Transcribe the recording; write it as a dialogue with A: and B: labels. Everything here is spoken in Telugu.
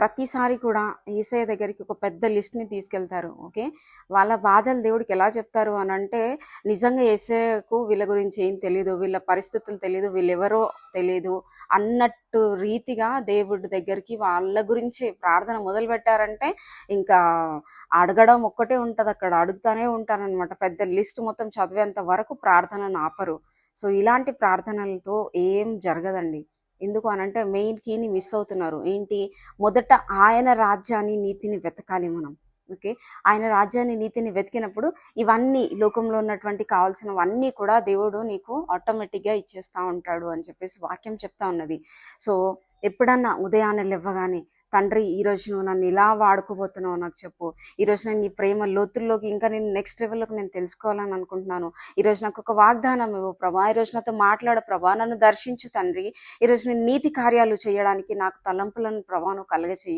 A: ప్రతిసారి కూడా యేసయ్య దగ్గరికి ఒక పెద్ద లిస్ట్ని తీసుకెళ్తారు. ఓకే, వాళ్ళ బాధలు దేవుడికి ఎలా చెప్తారు అని అంటే, నిజంగా యేసయ్యకు వీళ్ళ గురించి ఏం తెలియదు, వీళ్ళ పరిస్థితులు తెలియదు, వీళ్ళెవరో తెలియదు అన్నట్టు రీతిగా దేవుడి దగ్గరికి వాళ్ళ గురించి ప్రార్థన మొదలు పెట్టారంటే ఇంకా అడగడం ఒక్కటే ఉంటుంది, అక్కడ అడుగుతానే ఉంటారనమాట. పెద్ద లిస్ట్ మొత్తం చదివేంత వరకు ప్రార్థనను ఆపరు. సో ఇలాంటి ప్రార్థనలతో ఏం జరగదండి. ఎందుకు అనంటే మెయిన్ కీని మిస్ అవుతున్నారు. ఏంటి, మొదట ఆయన రాజ్యాన్ని నీతిని వెతకాలి మనం. ఓకే, ఆయన రాజ్యాన్ని నీతిని వెతికినప్పుడు ఇవన్నీ లోకంలో ఉన్నటువంటి కావాల్సినవన్నీ కూడా దేవుడు నీకు ఆటోమేటిక్గా ఇచ్చేస్తూ ఉంటాడు అని చెప్పేసి వాక్యం చెప్తా ఉన్నది. సో ఎప్పుడన్నా ఉదయాన్నే లేవగానే, తండ్రి ఈరోజు నువ్వు నన్ను ఇలా వాడుకోబోతున్నావు నాకు చెప్పు, ఈరోజు నేను నీ ప్రేమ లోతుల్లోకి ఇంకా నేను నెక్స్ట్ లెవెల్లోకి నేను తెలుసుకోవాలని అనుకుంటున్నాను, ఈరోజు నాకు ఒక వాగ్దానం ఇవ్వు ప్రభా, ఈరోజు నాతో మాట్లాడు ప్రభా, నన్ను దర్శించు తండ్రి, ఈరోజు నేను నీతి కార్యాలు చేయడానికి నాకు తలంపులను ప్రభాను కలగచేయి.